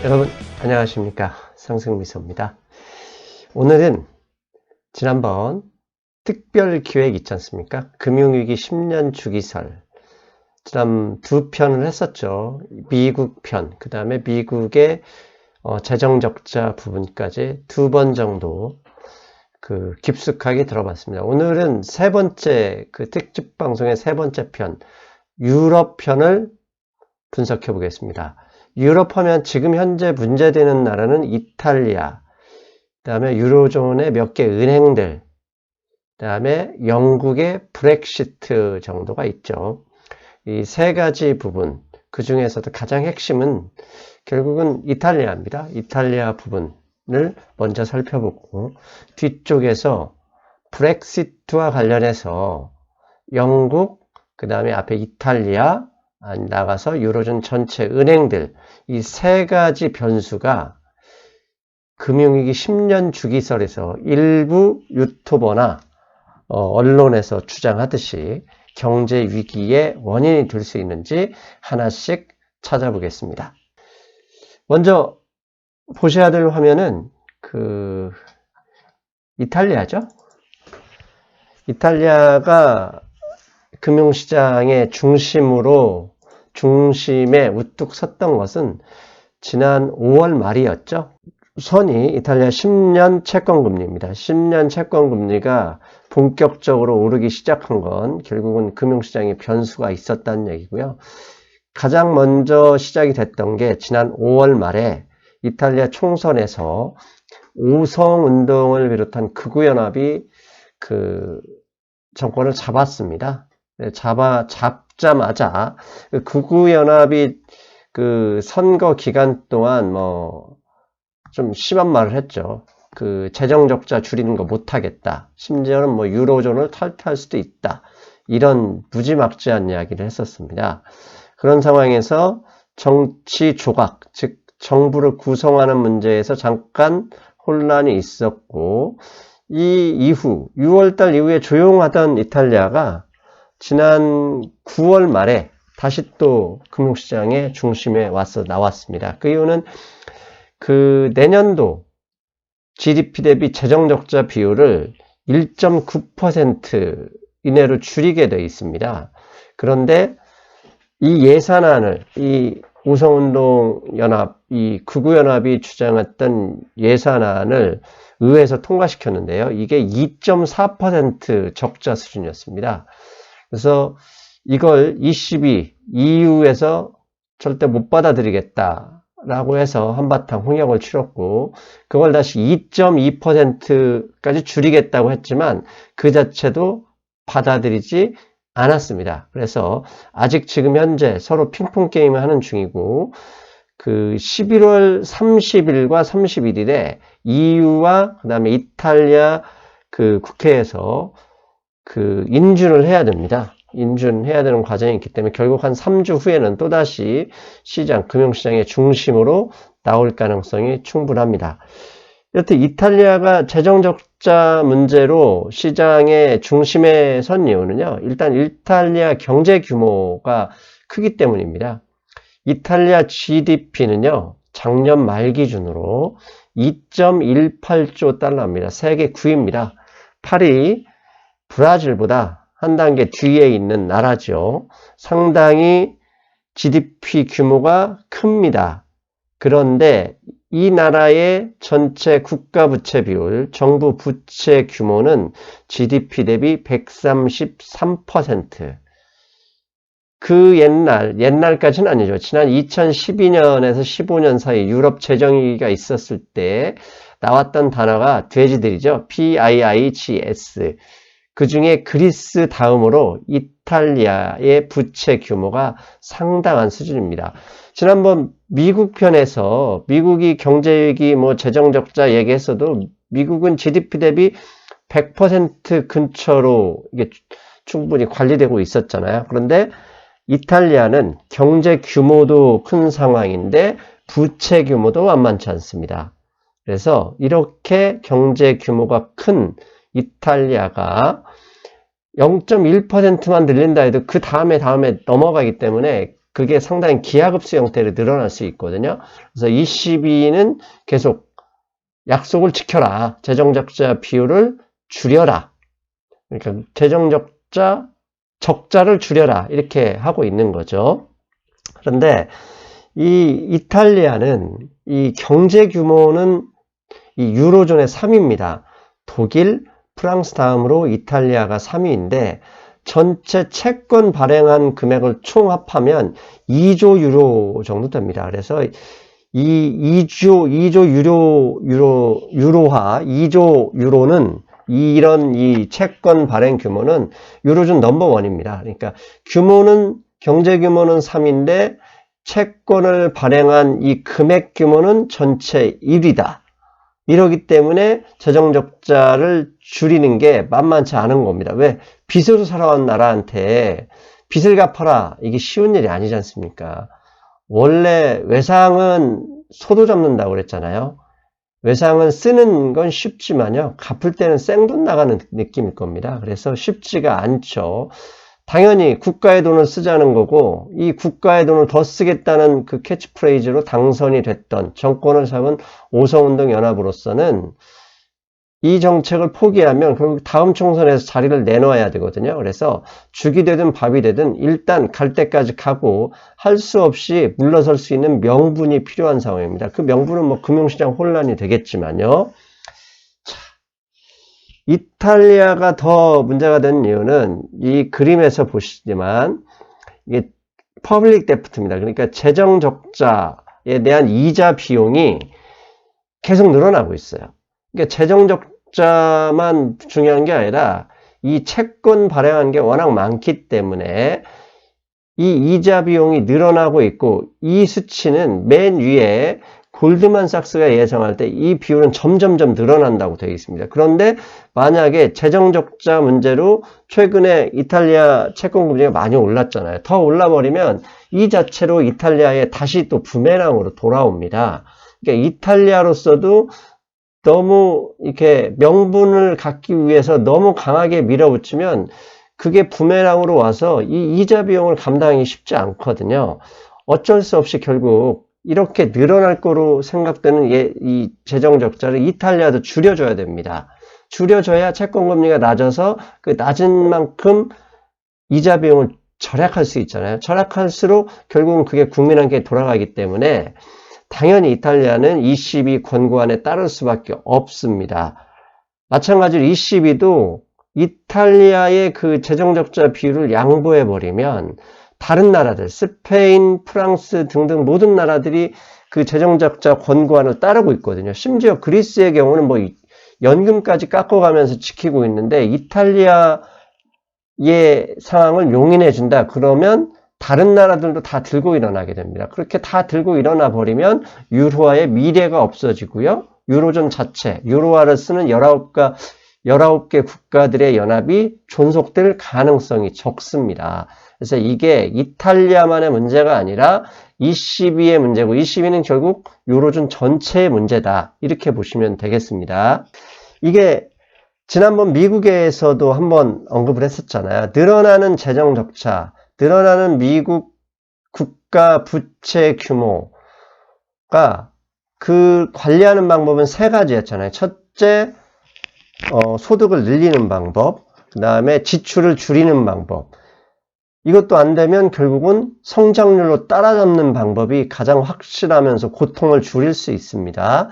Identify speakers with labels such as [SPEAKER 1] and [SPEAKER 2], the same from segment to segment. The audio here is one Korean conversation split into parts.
[SPEAKER 1] 여러분 안녕하십니까, 상승미소입니다. 오늘은 지난번 특별기획 있지 않습니까? 금융위기 10년 주기설 지난 두 편을 했었죠. 미국 편, 그 다음에 미국의 재정적자 부분까지 두 번 정도 깊숙하게 들어봤습니다. 오늘은 세 번째 특집 방송의 세 번째 편, 유럽 편을 분석해 보겠습니다. 유럽 하면 지금 현재 문제되는 나라는 이탈리아, 그 다음에 유로존의 몇 개 은행들, 그 다음에 영국의 브렉시트 정도가 있죠. 이 세 가지 부분, 그 중에서도 가장 핵심은 결국은 이탈리아입니다. 이탈리아 부분을 먼저 살펴보고, 뒤쪽에서 브렉시트와 관련해서 영국, 그 다음에 앞에 이탈리아, 나가서 유로존 전체 은행들, 이 세 가지 변수가 금융위기 10년 주기설에서 일부 유튜버나 언론에서 주장하듯이 경제 위기의 원인이 될 수 있는지 하나씩 찾아보겠습니다. 먼저 보셔야 될 화면은 이탈리아죠. 이탈리아가 금융시장의 중심에 우뚝 섰던 것은 지난 5월 말이었죠. 우선이 이탈리아 10년 채권금리입니다. 10년 채권금리가 본격적으로 오르기 시작한 건 결국은 금융시장에 변수가 있었다는 얘기고요. 가장 먼저 시작이 됐던 게 지난 5월 말에 이탈리아 총선에서 오성운동을 비롯한 극우연합이 정권을 잡았습니다. 잡자마자 극우연합이 선거 기간 동안 좀 심한 말을 했죠. 재정적자 줄이는 거 못하겠다. 심지어는 유로존을 탈퇴할 수도 있다. 이런 무지막지한 이야기를 했었습니다. 그런 상황에서 정치 조각, 즉 정부를 구성하는 문제에서 잠깐 혼란이 있었고, 이 이후 6월달 이후에 조용하던 이탈리아가 지난 9월 말에 다시 또 금융시장의 중심에 나왔습니다. 그 이유는 내년도 GDP 대비 재정적자 비율을 1.9% 이내로 줄이게 되어 있습니다. 그런데 이 예산안을, 이 오성운동연합, 이 극우연합이 주장했던 예산안을 의회에서 통과시켰는데요. 이게 2.4% 적자 수준이었습니다. 그래서 이걸 EU에서 절대 못 받아들이겠다라고 해서 한바탕 홍역을 치렀고, 그걸 다시 2.2%까지 줄이겠다고 했지만 그 자체도 받아들이지 않았습니다. 그래서 아직 지금 현재 서로 핑퐁 게임을 하는 중이고, 11월 30일과 31일에 EU와 그 다음에 이탈리아 국회에서 인준을 해야 됩니다. 인준해야 되는 과정이 있기 때문에 결국 한 3주 후에는 또다시 금융시장의 중심으로 나올 가능성이 충분합니다. 여튼 이탈리아가 재정적자 문제로 시장의 중심에 선 이유는요, 일단 이탈리아 경제 규모가 크기 때문입니다. 이탈리아 GDP는요, 작년 말 기준으로 2.18조 달러입니다. 세계 9위입니다. 8위 브라질보다 한 단계 뒤에 있는 나라죠. 상당히 GDP 규모가 큽니다. 그런데 이 나라의 전체 국가 부채 비율, 정부 부채 규모는 GDP 대비 133%. 옛날까지는 아니죠. 지난 2012년에서 15년 사이 유럽 재정위기가 있었을 때 나왔던 단어가 돼지들이죠. PIIGS. 그 중에 그리스 다음으로 이탈리아의 부채 규모가 상당한 수준입니다. 지난번 미국 편에서 미국이 경제위기, 재정적자 얘기했어도 미국은 GDP 대비 100% 근처로 이게 충분히 관리되고 있었잖아요. 그런데 이탈리아는 경제 규모도 큰 상황인데 부채 규모도 만만치 않습니다. 그래서 이렇게 경제 규모가 큰 이탈리아가 0.1%만 늘린다 해도 그 다음에 넘어가기 때문에 그게 상당히 기하급수 형태로 늘어날 수 있거든요. 그래서 ECB는 계속 약속을 지켜라. 재정적자 비율을 줄여라. 그러니까 적자를 줄여라. 이렇게 하고 있는 거죠. 그런데 이 이탈리아는 이 경제 규모는 이 유로존의 3위입니다. 독일, 프랑스 다음으로 이탈리아가 3위인데 전체 채권 발행한 금액을 총합하면 2조 유로 정도 됩니다. 그래서 이 2조 유로화, 2조 유로는 이런 이 채권 발행 규모는 유로존 넘버원입니다. 그러니까 경제 규모는 3인데 채권을 발행한 이 금액 규모는 전체 1위다. 이러기 때문에 재정적자를 줄이는 게 만만치 않은 겁니다. 왜? 빚으로 살아온 나라한테 빚을 갚아라. 이게 쉬운 일이 아니지 않습니까? 원래 외상은 소도 잡는다고 그랬잖아요. 외상은 쓰는 건 쉽지만요. 갚을 때는 생돈 나가는 느낌일 겁니다. 그래서 쉽지가 않죠. 당연히 국가의 돈을 쓰자는 거고 이 국가의 돈을 더 쓰겠다는 그 캐치프레이즈로 당선이 됐던 정권을 잡은 오성운동연합으로서는 이 정책을 포기하면 결국 다음 총선에서 자리를 내놓아야 되거든요. 그래서 죽이 되든 밥이 되든 일단 갈 때까지 가고 할 수 없이 물러설 수 있는 명분이 필요한 상황입니다. 그 명분은 뭐 금융시장 혼란이 되겠지만요. 이탈리아가 더 문제가 된 이유는 이 그림에서 보시지만 이게 퍼블릭 데프트입니다. 그러니까 재정 적자에 대한 이자 비용이 계속 늘어나고 있어요. 그러니까 재정 적자만 중요한 게 아니라 이 채권 발행한 게 워낙 많기 때문에 이 이자 비용이 늘어나고 있고 이 수치는 맨 위에 골드만삭스가 예상할 때 이 비율은 점점점 늘어난다고 되어 있습니다. 그런데 만약에 재정적자 문제로 최근에 이탈리아 채권 금리가 많이 올랐잖아요. 더 올라버리면 이 자체로 이탈리아에 다시 또 부메랑으로 돌아옵니다. 그러니까 이탈리아로서도 너무 이렇게 명분을 갖기 위해서 너무 강하게 밀어붙이면 그게 부메랑으로 와서 이 이자 비용을 감당하기 쉽지 않거든요. 어쩔 수 없이 결국 이렇게 늘어날 거로 생각되는 이 재정 적자를 이탈리아도 줄여줘야 됩니다. 줄여줘야 채권금리가 낮아서 그 낮은 만큼 이자 비용을 절약할 수 있잖아요. 절약할수록 결국은 그게 국민한테 돌아가기 때문에 당연히 이탈리아는 ECB 권고안에 따를 수밖에 없습니다. 마찬가지로 ECB도 이탈리아의 그 재정 적자 비율을 양보해버리면 다른 나라들, 스페인, 프랑스 등등 모든 나라들이 그 재정적자 권고안을 따르고 있거든요. 심지어 그리스의 경우는 뭐 연금까지 깎아가면서 지키고 있는데 이탈리아의 상황을 용인해준다. 그러면 다른 나라들도 다 들고 일어나게 됩니다. 그렇게 다 들고 일어나 버리면 유로화의 미래가 없어지고요. 유로존 자체, 유로화를 쓰는 19개 국가들의 연합이 존속될 가능성이 적습니다. 그래서 이게 이탈리아만의 문제가 아니라 ECB의 문제고 ECB는 결국 유로존 전체의 문제다. 이렇게 보시면 되겠습니다. 이게 지난번 미국에서도 한번 언급을 했었잖아요. 늘어나는 재정 적자, 늘어나는 미국 국가 부채 규모가 그 관리하는 방법은 세 가지였잖아요. 첫째, 소득을 늘리는 방법, 그 다음에 지출을 줄이는 방법. 이것도 안 되면 결국은 성장률로 따라잡는 방법이 가장 확실하면서 고통을 줄일 수 있습니다.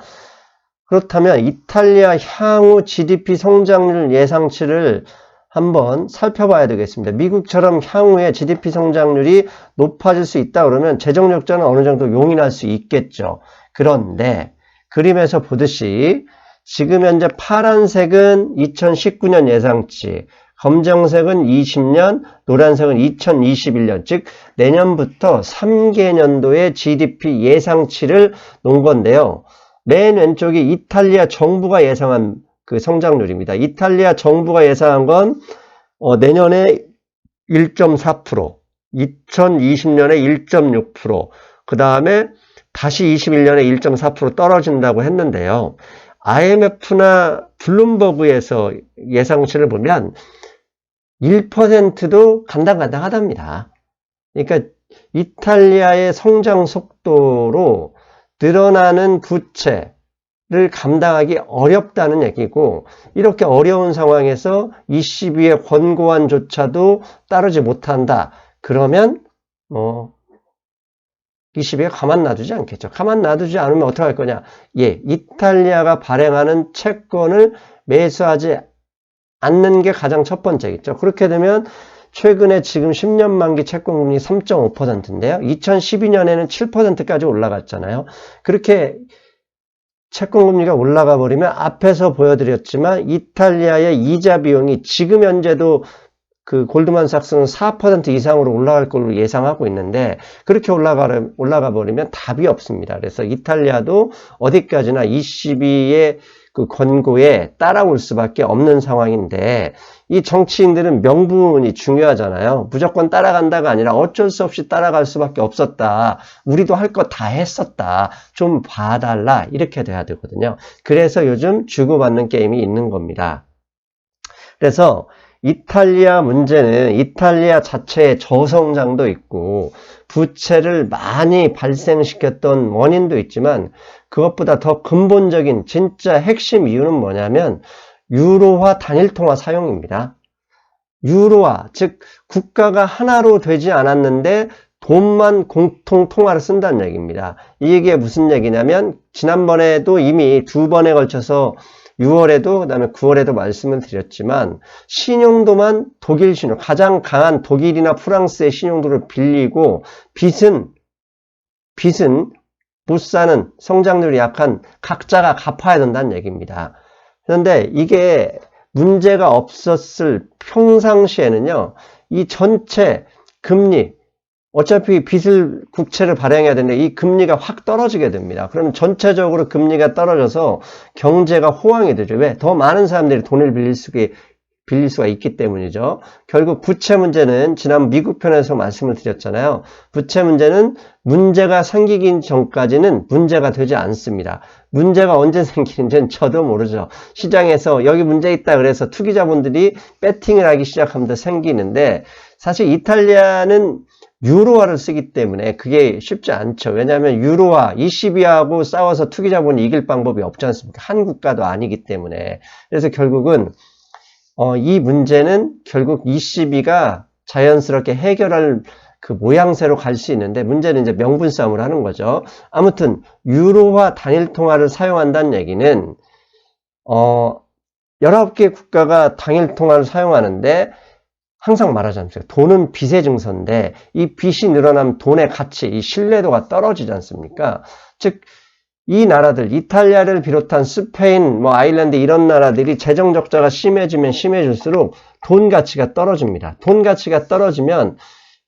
[SPEAKER 1] 그렇다면 이탈리아 향후 GDP 성장률 예상치를 한번 살펴봐야 되겠습니다. 미국처럼 향후에 GDP 성장률이 높아질 수 있다 그러면 재정 적자는 어느 정도 용인할 수 있겠죠. 그런데 그림에서 보듯이 지금 현재 파란색은 2019년 예상치, 검정색은 20년, 노란색은 2021년, 즉 내년부터 3개년도의 GDP 예상치를 놓은 건데요. 맨 왼쪽이 이탈리아 정부가 예상한 그 성장률입니다. 이탈리아 정부가 예상한 건 내년에 1.4%, 2020년에 1.6%, 그 다음에 다시 21년에 1.4% 떨어진다고 했는데요. IMF나 블룸버그에서 예상치를 보면 1%도 간당간당하답니다. 그러니까 이탈리아의 성장 속도로 늘어나는 부채를 감당하기 어렵다는 얘기고, 이렇게 어려운 상황에서 ECB의 권고안조차도 따르지 못한다. 그러면 ECB가 가만 놔두지 않겠죠. 가만 놔두지 않으면 어떻게 할 거냐? 이탈리아가 발행하는 채권을 매수하지 않는 게 가장 첫 번째겠죠. 그렇게 되면 최근에 지금 10년 만기 채권금리 3.5%인데요. 2012년에는 7%까지 올라갔잖아요. 그렇게 채권금리가 올라가 버리면 앞에서 보여드렸지만 이탈리아의 이자 비용이 지금 현재도 그 골드만삭스는 4% 이상으로 올라갈 걸로 예상하고 있는데, 그렇게 올라가 버리면 답이 없습니다. 그래서 이탈리아도 어디까지나 ECB의 그 권고에 따라올 수밖에 없는 상황인데, 이 정치인들은 명분이 중요하잖아요. 무조건 따라간다가 아니라 어쩔 수 없이 따라갈 수밖에 없었다. 우리도 할 거 다 했었다. 좀 봐달라. 이렇게 돼야 되거든요. 그래서 요즘 주고받는 게임이 있는 겁니다. 그래서 이탈리아 문제는 이탈리아 자체의 저성장도 있고 부채를 많이 발생시켰던 원인도 있지만, 그것보다 더 근본적인 진짜 핵심 이유는 뭐냐면 유로화 단일통화 사용입니다. 유로화, 즉 국가가 하나로 되지 않았는데 돈만 공통 통화를 쓴다는 얘기입니다. 이게 무슨 얘기냐면, 지난번에도 이미 2번에 걸쳐서 6월에도 그다음에 9월에도 말씀을 드렸지만, 신용도만 독일 신용, 가장 강한 독일이나 프랑스의 신용도를 빌리고 빚은 못 사는, 성장률이 약한 각자가 갚아야 된다는 얘기입니다. 그런데 이게 문제가 없었을 평상시에는요, 이 전체 금리, 어차피 국채를 발행해야 되는데 이 금리가 확 떨어지게 됩니다. 그러면 전체적으로 금리가 떨어져서 경제가 호황이 되죠. 왜? 더 많은 사람들이 돈을 빌릴 수가 있기 때문이죠. 결국 부채 문제는 지난 미국 편에서 말씀을 드렸잖아요. 부채 문제는 문제가 생기기 전까지는 문제가 되지 않습니다. 문제가 언제 생기는지는 저도 모르죠. 시장에서 여기 문제 있다 그래서 투기자분들이 배팅을 하기 시작하면 생기는데, 사실 이탈리아는 유로화를 쓰기 때문에 그게 쉽지 않죠. 왜냐하면 유로화, ECB하고 싸워서 투기자본이 이길 방법이 없지 않습니까? 한 국가도 아니기 때문에. 그래서 결국은 이 문제는 결국 ECB가 자연스럽게 해결할 그 모양새로 갈 수 있는데, 문제는 이제 명분 싸움을 하는 거죠. 아무튼 유로화 단일 통화를 사용한다는 얘기는 19개 국가가 단일 통화를 사용하는데, 항상 말하지 않습니까? 돈은 빚의 증서인데 이 빚이 늘어나면 돈의 가치, 이 신뢰도가 떨어지지 않습니까? 즉 이 나라들, 이탈리아를 비롯한 스페인, 아일랜드 이런 나라들이 재정 적자가 심해지면 심해질수록 돈 가치가 떨어집니다. 돈 가치가 떨어지면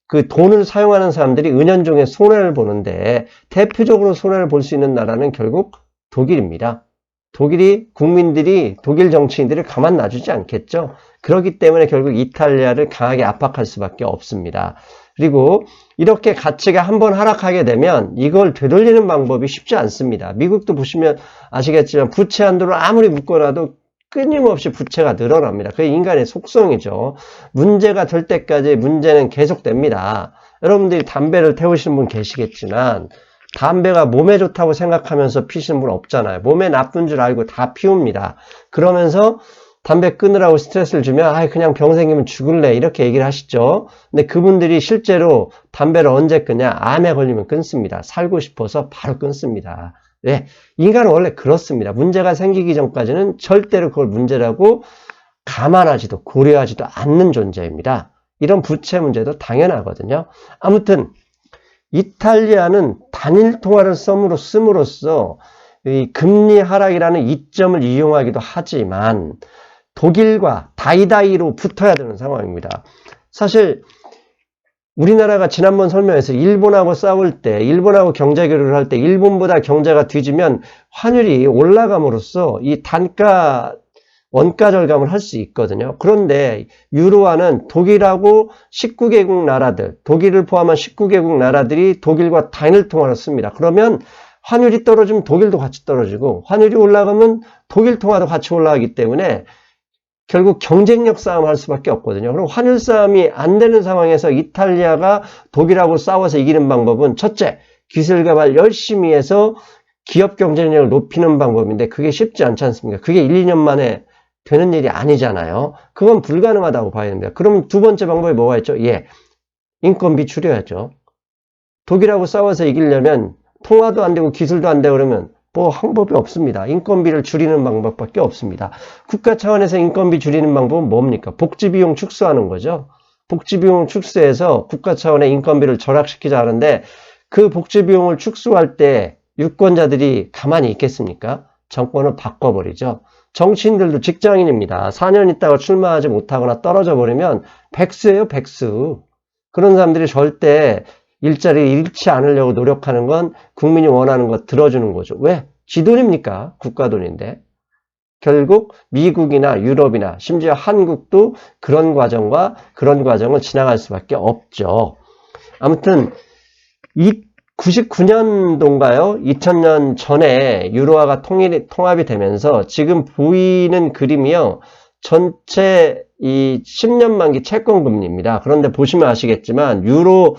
[SPEAKER 1] 그 돈을 사용하는 사람들이 은연중에 손해를 보는데, 대표적으로 손해를 볼 수 있는 나라는 결국 독일입니다. 독일 정치인들이 가만 놔주지 않겠죠. 그렇기 때문에 결국 이탈리아를 강하게 압박할 수밖에 없습니다. 그리고 이렇게 가치가 한번 하락하게 되면 이걸 되돌리는 방법이 쉽지 않습니다. 미국도 보시면 아시겠지만 부채 한도를 아무리 묶어놔도 끊임없이 부채가 늘어납니다. 그게 인간의 속성이죠. 문제가 될 때까지 문제는 계속됩니다. 여러분들이 담배를 태우시는 분 계시겠지만, 담배가 몸에 좋다고 생각하면서 피시는 분 없잖아요. 몸에 나쁜 줄 알고 다 피웁니다. 그러면서 담배 끊으라고 스트레스를 주면 그냥 병 생기면 죽을래 이렇게 얘기를 하시죠. 근데 그분들이 실제로 담배를 언제 끊냐? 암에 걸리면 끊습니다. 살고 싶어서 바로 끊습니다. 네, 인간은 원래 그렇습니다. 문제가 생기기 전까지는 절대로 그걸 문제라고 감안하지도 고려하지도 않는 존재입니다. 이런 부채 문제도 당연하거든요. 아무튼 이탈리아는 단일 통화를 씀으로써 이 금리 하락이라는 이점을 이용하기도 하지만 독일과 다이다이로 붙어야 되는 상황입니다. 사실 우리나라가 지난번 설명에서 일본하고 싸울 때, 일본하고 경제 교류를 할 때 일본보다 경제가 뒤지면 환율이 올라감으로써 이 원가 절감을 할 수 있거든요. 그런데 유로화는 독일하고 19개국 나라들, 독일을 포함한 19개국 나라들이 독일과 단일 통화를 씁니다. 그러면 환율이 떨어지면 독일도 같이 떨어지고, 환율이 올라가면 독일 통화도 같이 올라가기 때문에 결국 경쟁력 싸움 할 수밖에 없거든요. 그럼 환율 싸움이 안 되는 상황에서 이탈리아가 독일하고 싸워서 이기는 방법은 첫째, 기술 개발 열심히 해서 기업 경쟁력을 높이는 방법인데 그게 쉽지 않지 않습니까? 그게 1, 2년 만에 되는 일이 아니잖아요. 그건 불가능하다고 봐야 됩니다. 그럼 두 번째 방법이 뭐가 있죠? 예, 인건비 줄여야죠. 독일하고 싸워서 이기려면 통화도 안 되고 기술도 안 되고 그러면 뭐 방법이 없습니다. 인건비를 줄이는 방법밖에 없습니다. 국가 차원에서 인건비 줄이는 방법은 뭡니까? 복지비용 축소하는 거죠. 복지비용 축소해서 국가 차원의 인건비를 절약시키자 하는데 그 복지비용을 축소할 때 유권자들이 가만히 있겠습니까? 정권을 바꿔버리죠. 정치인들도 직장인입니다. 4년 있다가 출마하지 못하거나 떨어져 버리면 백수예요, 백수. 그런 사람들이 절대 일자리를 잃지 않으려고 노력하는 건 국민이 원하는 거 들어주는 거죠. 왜? 지 돈입니까? 국가 돈인데. 결국 미국이나 유럽이나 심지어 한국도 그런 과정을 지나갈 수밖에 없죠. 아무튼 99년도인가요? 2000년 전에 유로화가 통합이 되면서 지금 보이는 그림이요. 전체 이 10년 만기 채권금리입니다. 그런데 보시면 아시겠지만 유로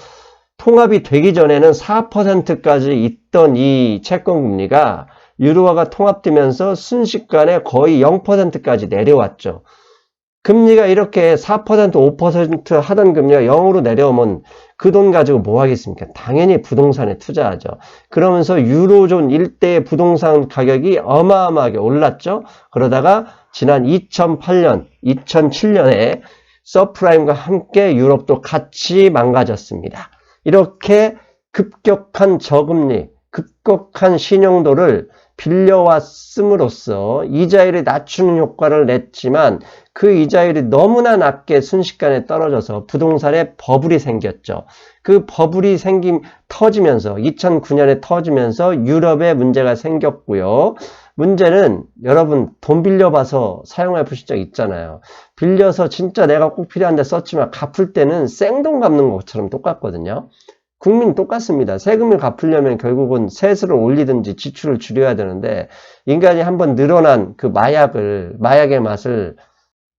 [SPEAKER 1] 통합이 되기 전에는 4%까지 있던 이 채권금리가 유로화가 통합되면서 순식간에 거의 0%까지 내려왔죠. 금리가 이렇게 4%, 5% 하던 금리가 0으로 내려오면 그 돈 가지고 뭐 하겠습니까? 당연히 부동산에 투자하죠. 그러면서 유로존 일대의 부동산 가격이 어마어마하게 올랐죠. 그러다가 지난 2008년, 2007년에 서프라임과 함께 유럽도 같이 망가졌습니다. 이렇게 급격한 저금리, 급격한 신용도를 빌려왔음으로써 이자율이 낮추는 효과를 냈지만 그 이자율이 너무나 낮게 순식간에 떨어져서 부동산에 버블이 생겼죠. 그 버블이 터지면서 2009년에 터지면서 유럽에 문제가 생겼고요. 문제는 여러분 돈 빌려봐서 사용해 보신 적 있잖아요. 빌려서 진짜 내가 꼭 필요한데 썼지만 갚을 때는 생돈 갚는 것처럼 똑같거든요. 국민 똑같습니다. 세금을 갚으려면 결국은 세수를 올리든지 지출을 줄여야 되는데 인간이 한번 늘어난 그 마약의 맛을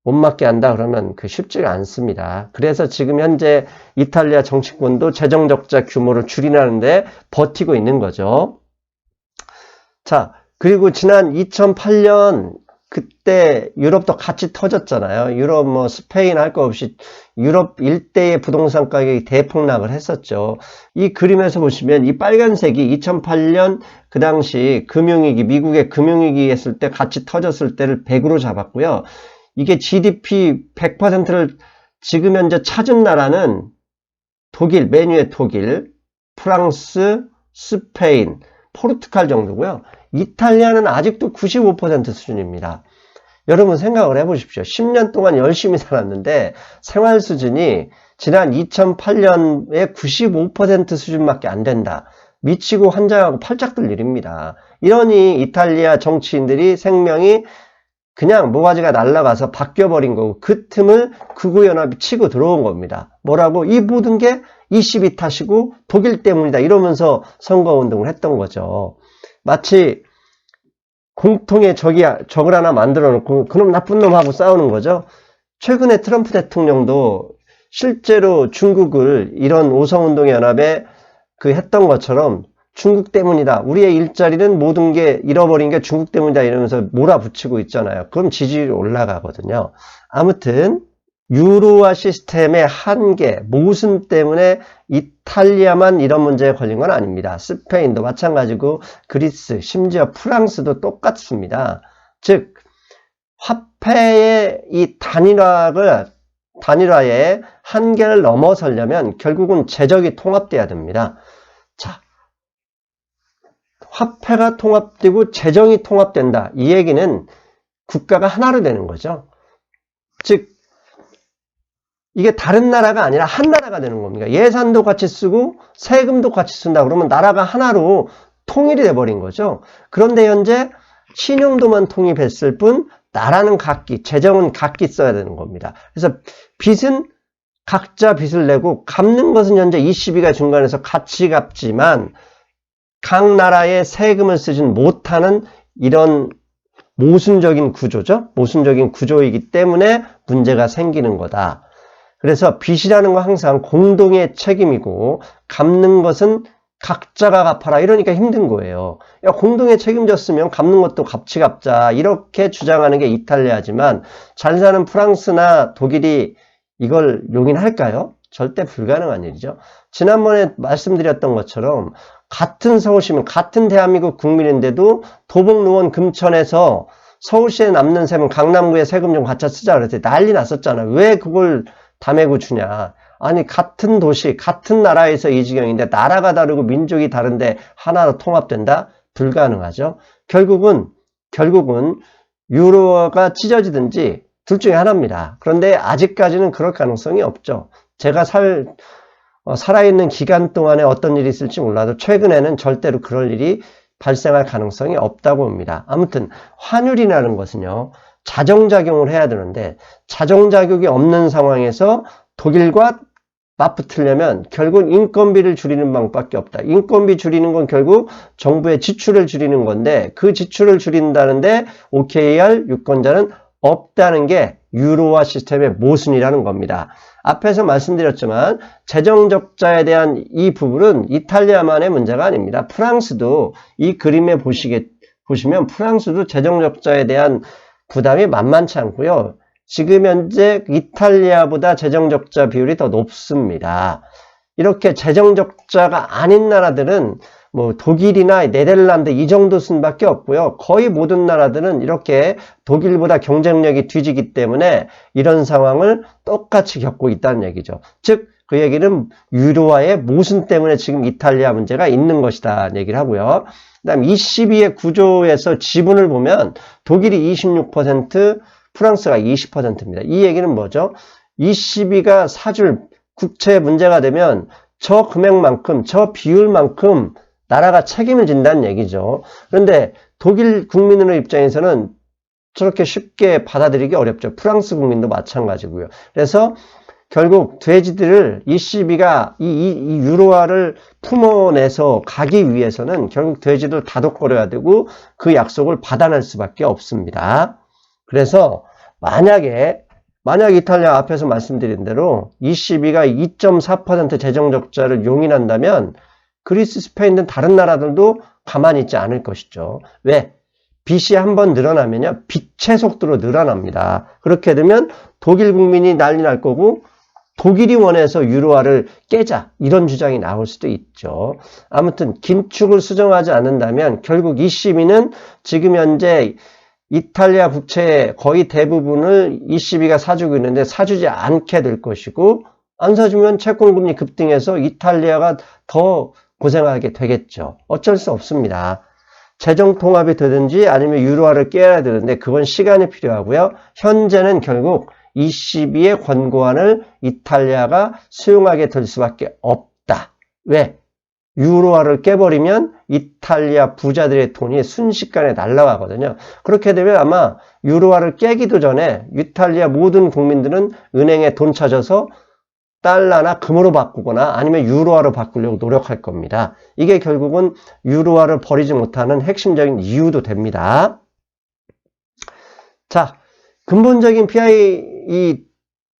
[SPEAKER 1] 못 맡게 한다 그러면 그 쉽지가 않습니다. 그래서 지금 현재 이탈리아 정치권도 재정적자 규모를 줄이려는데 버티고 있는 거죠. 자, 그리고 지난 2008년 그때 유럽도 같이 터졌잖아요. 유럽 스페인 할 거 없이 유럽 일대의 부동산 가격이 대폭락을 했었죠. 이 그림에서 보시면 이 빨간색이 2008년 그 당시 금융위기, 미국의 금융위기 했을 때 같이 터졌을 때를 100으로 잡았고요. 이게 GDP 100%를 지금 현재 찾은 나라는 독일, 맨 위에 독일, 프랑스, 스페인, 포르투갈 정도고요. 이탈리아는 아직도 95% 수준입니다. 여러분 생각을 해보십시오. 10년 동안 열심히 살았는데 생활 수준이 지난 2008년에 95% 수준밖에 안 된다. 미치고 환장하고 팔짝 들 일입니다. 이러니 이탈리아 정치인들이 생명이 그냥 모가지가 날아가서 바뀌어버린 거고 그 틈을 극우연합이 치고 들어온 겁니다. 뭐라고? 이 모든 게 22 탓이고 독일 때문이다 이러면서 선거운동을 했던 거죠. 마치 공통의 적을 하나 만들어 놓고 그놈 나쁜 놈하고 싸우는 거죠. 최근에 트럼프 대통령도 실제로 중국을 이런 오성운동 연합에 했던 것처럼 중국 때문이다. 우리의 일자리는 모든 게 잃어버린 게 중국 때문이다 이러면서 몰아붙이고 있잖아요. 그럼 지지율이 올라가거든요. 아무튼 유로화 시스템의 한계, 모순 때문에 이탈리아만 이런 문제에 걸린 건 아닙니다. 스페인도 마찬가지고 그리스, 심지어 프랑스도 똑같습니다. 즉 화폐의 이 단일화의 한계를 넘어서려면 결국은 재정이 통합돼야 됩니다. 자, 화폐가 통합되고 재정이 통합된다. 이 얘기는 국가가 하나로 되는 거죠. 즉 이게 다른 나라가 아니라 한 나라가 되는 겁니다. 예산도 같이 쓰고 세금도 같이 쓴다 그러면 나라가 하나로 통일이 돼버린 거죠. 그런데 현재 신용도만 통일했을 뿐 나라는 각기, 재정은 각기 써야 되는 겁니다. 그래서 빚은 각자 빚을 내고 갚는 것은 현재 ECB가 중간에서 같이 갚지만 각 나라의 세금을 쓰진 못하는 이런 모순적인 구조죠. 모순적인 구조이기 때문에 문제가 생기는 거다. 그래서 빚이라는 건 항상 공동의 책임이고 갚는 것은 각자가 갚아라. 이러니까 힘든 거예요. 야, 공동에 책임졌으면 갚는 것도 같이 갚자. 이렇게 주장하는 게 이탈리아지만 잘 사는 프랑스나 독일이 이걸 용인할까요? 절대 불가능한 일이죠. 지난번에 말씀드렸던 것처럼 같은 서울시민, 같은 대한민국 국민인데도 도봉노원 금천에서 서울시에 남는 세금 강남구에 세금 좀 갖다 쓰자 그랬더니 난리 났었잖아. 왜 그걸 다 메고 주냐. 아니 같은 도시, 같은 나라에서 이 지경인데 나라가 다르고 민족이 다른데 하나로 통합된다? 불가능하죠. 결국은 유로가 찢어지든지 둘 중에 하나입니다. 그런데 아직까지는 그럴 가능성이 없죠. 제가 살아있는 기간 동안에 어떤 일이 있을지 몰라도 최근에는 절대로 그럴 일이 발생할 가능성이 없다고 봅니다. 아무튼 환율이라는 것은요. 자정작용을 해야 되는데 자정작용이 없는 상황에서 독일과 맞붙으려면 결국 인건비를 줄이는 방법밖에 없다. 인건비 줄이는 건 결국 정부의 지출을 줄이는 건데 그 지출을 줄인다는데 OKR 유권자는 없다는 게 유로화 시스템의 모순이라는 겁니다. 앞에서 말씀드렸지만 재정적자에 대한 이 부분은 이탈리아만의 문제가 아닙니다. 프랑스도 이 그림에 보시면 프랑스도 재정적자에 대한 부담이 만만치 않고요. 지금 현재 이탈리아보다 재정적자 비율이 더 높습니다. 이렇게 재정적자가 아닌 나라들은 뭐 독일이나 네덜란드 이 정도 순밖에 없고요. 거의 모든 나라들은 이렇게 독일보다 경쟁력이 뒤지기 때문에 이런 상황을 똑같이 겪고 있다는 얘기죠. 즉 그 얘기는 유로화의 모순 때문에 지금 이탈리아 문제가 있는 것이다 얘기를 하고요. 그 다음 22의 구조에서 지분을 보면 독일이 26%, 프랑스가 20%입니다. 이 얘기는 뭐죠? 22가 사줄 국채 문제가 되면 저 금액만큼, 저 비율만큼 나라가 책임을 진다는 얘기죠. 그런데 독일 국민의 입장에서는 저렇게 쉽게 받아들이기 어렵죠. 프랑스 국민도 마찬가지고요. 그래서 결국 돼지들을 ECB가 이 유로화를 품어내서 가기 위해서는 결국 돼지들 다독거려야 되고 그 약속을 받아낼 수밖에 없습니다. 그래서 만약 이탈리아 앞에서 말씀드린 대로 ECB가 2.4% 재정적자를 용인한다면 그리스, 스페인 등 다른 나라들도 가만히 있지 않을 것이죠. 왜? 빚이 한번 늘어나면요. 빛의 속도로 늘어납니다. 그렇게 되면 독일 국민이 난리 날 거고 독일이 원해서 유로화를 깨자 이런 주장이 나올 수도 있죠. 아무튼 긴축을 수정하지 않는다면 결국 ECB는 지금 현재 이탈리아 국채의 거의 대부분을 ECB가 사주고 있는데 사주지 않게 될 것이고 안 사주면 채권금리 급등해서 이탈리아가 더 고생하게 되겠죠. 어쩔 수 없습니다. 재정통합이 되든지 아니면 유로화를 깨야 되는데 그건 시간이 필요하고요. 현재는 결국 ECB의 권고안을 이탈리아가 수용하게 될 수밖에 없다. 왜? 유로화를 깨버리면 이탈리아 부자들의 돈이 순식간에 날아가거든요. 그렇게 되면 아마 유로화를 깨기도 전에 이탈리아 모든 국민들은 은행에 돈 찾아서 달러나 금으로 바꾸거나 아니면 유로화로 바꾸려고 노력할 겁니다. 이게 결국은 유로화를 버리지 못하는 핵심적인 이유도 됩니다. 자, 근본적인 PI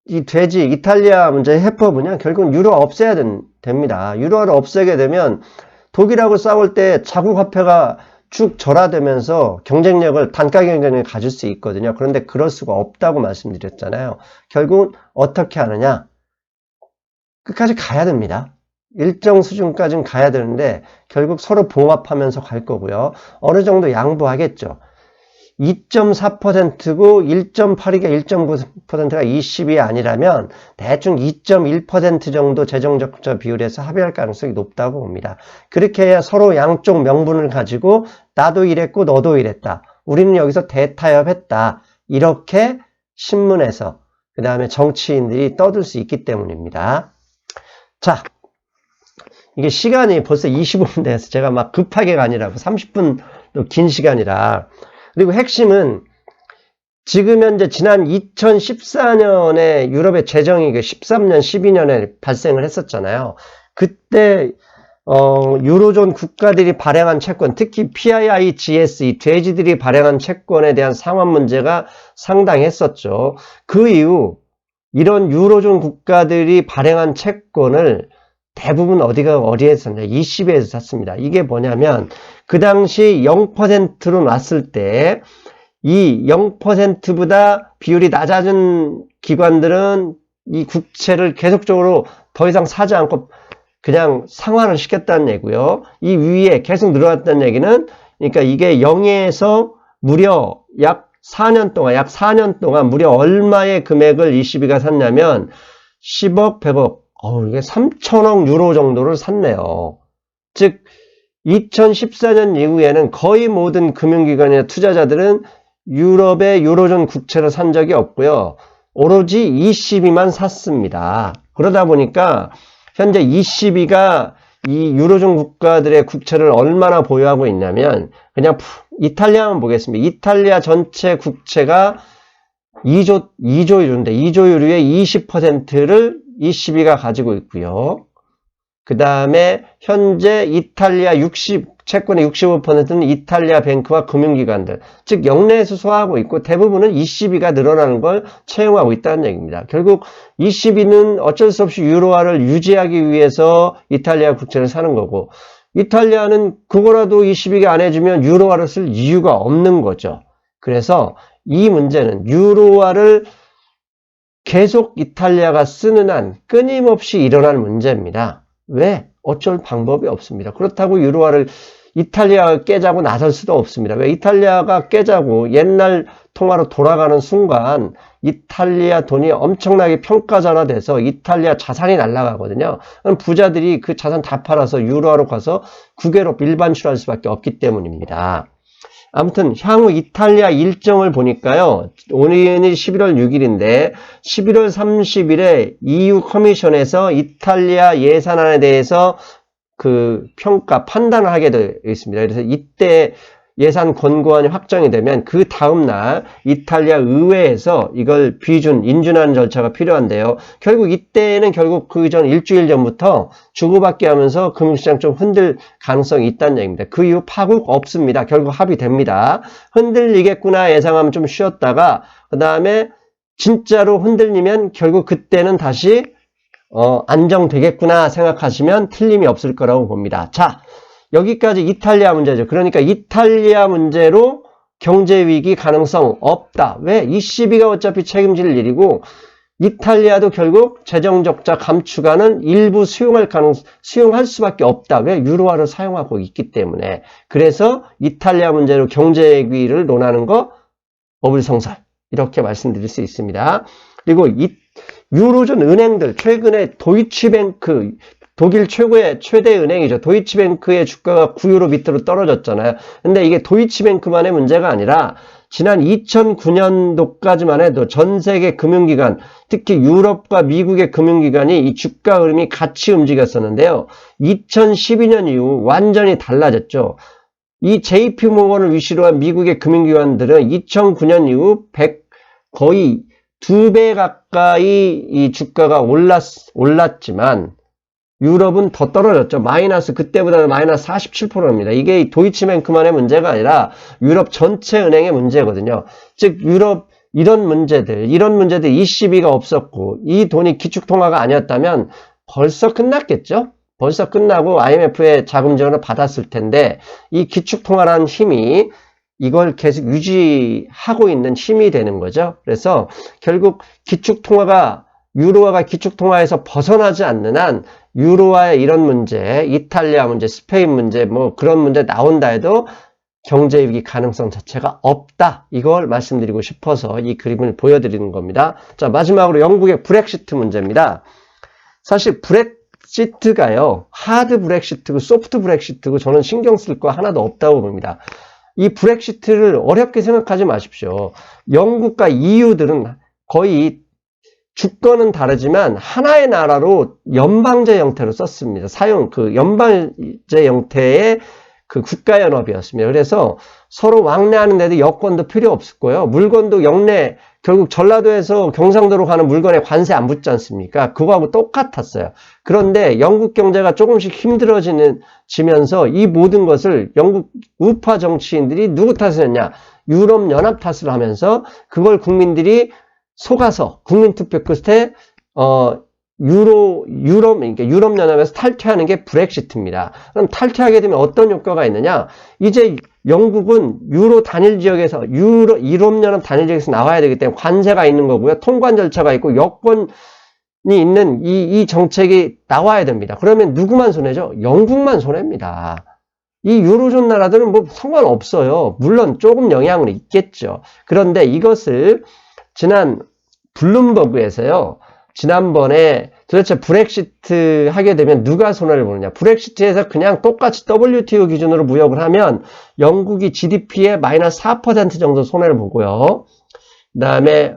[SPEAKER 1] 이 돼지 이탈리아 문제의 해법은요. 결국은 유로화 없애야 됩니다. 유로화를 없애게 되면 독일하고 싸울 때 자국 화폐가 쭉 절하되면서 경쟁력을 단가 경쟁력을 가질 수 있거든요. 그런데 그럴 수가 없다고 말씀드렸잖아요. 결국은 어떻게 하느냐? 끝까지 가야 됩니다. 일정 수준까지는 가야 되는데 결국 서로 봉합하면서 갈 거고요. 어느 정도 양보하겠죠. 2.4%고 1.8이가 1.9%가 20이 아니라면 대충 2.1% 정도 재정적자 비율에서 합의할 가능성이 높다고 봅니다. 그렇게 해야 서로 양쪽 명분을 가지고 나도 이랬고 너도 이랬다. 우리는 여기서 대타협했다. 이렇게 신문에서 그 다음에 정치인들이 떠들 수 있기 때문입니다. 자, 이게 시간이 벌써 25분 돼서 제가 막 급하게 가니라고 30분도 긴 시간이라. 그리고 핵심은 지금 현재 지난 2014년에 유럽의 재정이 13년, 12년에 발생을 했었잖아요. 그때 유로존 국가들이 발행한 채권, 특히 PIIGS, 이 돼지들이 발행한 채권에 대한 상환 문제가 상당했었죠. 그 이후 이런 유로존 국가들이 발행한 채권을 대부분 어디에 샀냐? ECB에서 샀습니다. 이게 뭐냐면 그 당시 0%로 놨을 때 이 0%보다 비율이 낮아진 기관들은 이 국채를 계속적으로 더 이상 사지 않고 그냥 상환을 시켰다는 얘기고요. 이 위에 계속 늘어났다는 얘기는 그러니까 이게 0에서 무려 약 4년 동안 무려 얼마의 금액을 ECB가 샀냐면 10억, 100억, 이게 3천억 유로 정도를 샀네요. 즉 2014년 이후에는 거의 모든 금융기관이나 투자자들은 유럽의 유로존 국채를 산 적이 없고요. 오로지 ECB만 샀습니다. 그러다 보니까 현재 ECB가 이 유로존 국가들의 국채를 얼마나 보유하고 있냐면 그냥 이탈리아만 보겠습니다. 이탈리아 전체 국채가 2조 유로인데 2조 유로의 20%를 ECB가 가지고 있고요. 그 다음에 현재 이탈리아 채권의 65%는 이탈리아 뱅크와 금융기관들, 즉 영내에서 소화하고 있고 대부분은 ECB가 늘어나는 걸 채용하고 있다는 얘기입니다. 결국 ECB는 어쩔 수 없이 유로화를 유지하기 위해서 이탈리아 국채를 사는 거고 이탈리아는 그거라도 ECB가 안 해주면 유로화를 쓸 이유가 없는 거죠. 그래서 이 문제는 유로화를 계속 이탈리아가 쓰는 한 끊임없이 일어날 문제입니다. 왜? 어쩔 방법이 없습니다. 그렇다고 유로화를 이탈리아가 깨자고 나설 수도 없습니다. 왜? 이탈리아가 깨자고 옛날 통화로 돌아가는 순간 이탈리아 돈이 엄청나게 평가전화돼서 이탈리아 자산이 날아가거든요. 부자들이 그 자산 다 팔아서 유로화로 가서 국외로 일반출할 수밖에 없기 때문입니다. 아무튼 향후 이탈리아 일정을 보니까요. 오늘이 11월 6일인데 11월 30일에 EU 커미션에서 이탈리아 예산안에 대해서 그 판단을 하게 되어 있습니다. 그래서 이때 예산 권고안이 확정이 되면 그 다음날 이탈리아 의회에서 이걸 인준하는 절차가 필요한데요. 결국 이때는 그 전 일주일 전부터 주고받기 하면서 금융시장 좀 흔들 가능성이 있다는 얘기입니다. 그 이후 파국 없습니다. 결국 합의됩니다. 흔들리겠구나 예상하면 좀 쉬었다가 그 다음에 진짜로 흔들리면 결국 그때는 다시 안정되겠구나 생각하시면 틀림이 없을 거라고 봅니다. 자, 여기까지 이탈리아 문제죠. 그러니까 이탈리아 문제로 경제위기 가능성 없다. 왜? ECB가 어차피 책임질 일이고 이탈리아도 결국 재정적자 감축안은 일부 수용할 수밖에 없다. 왜? 유로화를 사용하고 있기 때문에. 그래서 이탈리아 문제로 경제위기를 논하는 거 어불성설. 이렇게 말씀드릴 수 있습니다. 그리고 유로존 은행들 최근에 도이치뱅크 독일 최대 은행이죠. 도이치뱅크의 주가가 9유로 밑으로 떨어졌잖아요. 근데 이게 도이치뱅크만의 문제가 아니라 지난 2009년도까지만 해도 전 세계 금융기관, 특히 유럽과 미국의 금융기관이 이 주가 흐름이 같이 움직였었는데요. 2012년 이후 완전히 달라졌죠. 이 JP모건을 위시로 한 미국의 금융기관들은 2009년 이후 거의 2배 가까이 이 주가가 올랐지만 유럽은 더 떨어졌죠. 그때보다는 마이너스 47%입니다. 이게 도이치뱅크만의 문제가 아니라 유럽 전체 은행의 문제거든요. 즉, 이런 문제들 ECB가 없었고, 이 돈이 기축통화가 아니었다면 벌써 끝났겠죠? 벌써 끝나고 IMF의 자금 지원을 받았을 텐데, 이 기축통화라는 힘이 이걸 계속 유지하고 있는 힘이 되는 거죠. 그래서 결국 유로화가 기축통화에서 벗어나지 않는 한 유로화의 이런 문제, 이탈리아 문제, 스페인 문제, 그런 문제 나온다 해도 경제위기 가능성 자체가 없다. 이걸 말씀드리고 싶어서 이 그림을 보여드리는 겁니다. 자, 마지막으로 영국의 브렉시트 문제입니다. 사실 브렉시트가요, 하드 브렉시트고 소프트 브렉시트고 저는 신경 쓸 거 하나도 없다고 봅니다. 이 브렉시트를 어렵게 생각하지 마십시오. 영국과 EU들은 거의 주권은 다르지만 하나의 나라로 연방제 형태로 썼습니다. 연방제 형태의 그 국가연합이었습니다. 그래서 서로 왕래하는 데도 여권도 필요 없었고요. 물건도 결국 전라도에서 경상도로 가는 물건에 관세 안 붙지 않습니까? 그거하고 똑같았어요. 그런데 영국 경제가 조금씩 힘들어지면서 이 모든 것을 영국 우파 정치인들이 누구 탓을 했냐? 유럽연합 탓을 하면서 그걸 국민들이 속아서 국민투표 끝에 유럽연합에서 탈퇴하는 게 브렉시트입니다. 그럼 탈퇴하게 되면 어떤 효과가 있느냐? 이제 영국은 유로 단일 지역에서 유럽연합 단일 지역에서 나와야 되기 때문에 관세가 있는 거고요. 통관 절차가 있고 여권이 있는 이 정책이 나와야 됩니다. 그러면 누구만 손해죠? 영국만 손해입니다. 이 유로존 나라들은 뭐 상관없어요. 물론 조금 영향은 있겠죠. 그런데 이것을 지난 블룸버그에서요. 지난번에 도대체 브렉시트 하게 되면 누가 손해를 보느냐. 브렉시트에서 그냥 똑같이 WTO 기준으로 무역을 하면 영국이 GDP에 마이너스 4% 정도 손해를 보고요. 그 다음에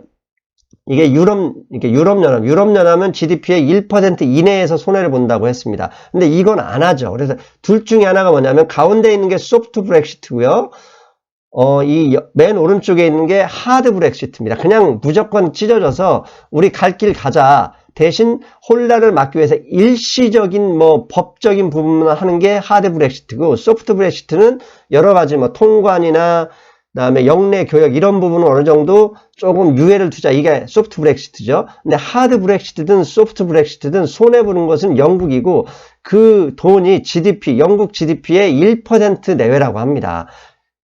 [SPEAKER 1] 이게 유럽연합은 GDP의 1% 이내에서 손해를 본다고 했습니다. 근데 이건 안 하죠. 그래서 둘 중에 하나가 뭐냐면 가운데 있는 게 소프트 브렉시트고요. 이 맨 오른쪽에 있는 게 하드 브렉시트입니다. 그냥 무조건 찢어져서 우리 갈 길 가자. 대신 혼란을 막기 위해서 일시적인 법적인 부분만 하는 게 하드 브렉시트고, 소프트 브렉시트는 여러 가지 통관이나 그다음에 영내 교역 이런 부분은 어느 정도 조금 유예를 두자. 이게 소프트 브렉시트죠. 근데 하드 브렉시트든 소프트 브렉시트든 손해 보는 것은 영국이고 그 돈이 영국 GDP의 1% 내외라고 합니다.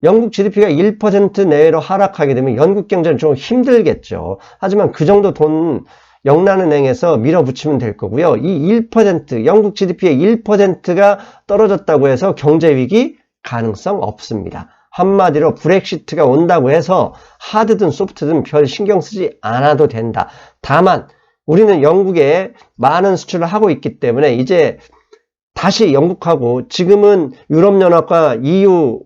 [SPEAKER 1] 영국 GDP가 1% 내외로 하락하게 되면 영국 경제는 좀 힘들겠죠. 하지만 그 정도 돈 영란은행에서 밀어붙이면 될 거고요. 이 1%, 영국 GDP의 1%가 떨어졌다고 해서 경제위기 가능성 없습니다. 한마디로 브렉시트가 온다고 해서 하드든 소프트든 별 신경 쓰지 않아도 된다. 다만 우리는 영국에 많은 수출을 하고 있기 때문에 이제 다시 영국하고, 지금은 유럽연합과 EU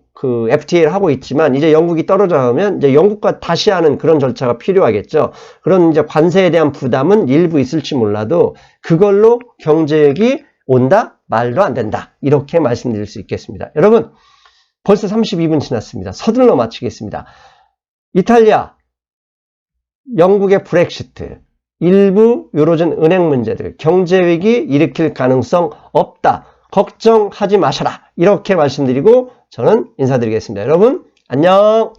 [SPEAKER 1] FTA를 하고 있지만 이제 영국이 떨어져 나오면 이제 영국과 다시 하는 그런 절차가 필요하겠죠. 그런 이제 관세에 대한 부담은 일부 있을지 몰라도 그걸로 경제액이 온다? 말도 안 된다. 이렇게 말씀드릴 수 있겠습니다. 여러분, 벌써 32분 지났습니다. 서둘러 마치겠습니다. 이탈리아, 영국의 브렉시트, 일부 유로존 은행 문제들, 경제위기 일으킬 가능성 없다. 걱정하지 마셔라. 이렇게 말씀드리고 저는 인사드리겠습니다. 여러분, 안녕!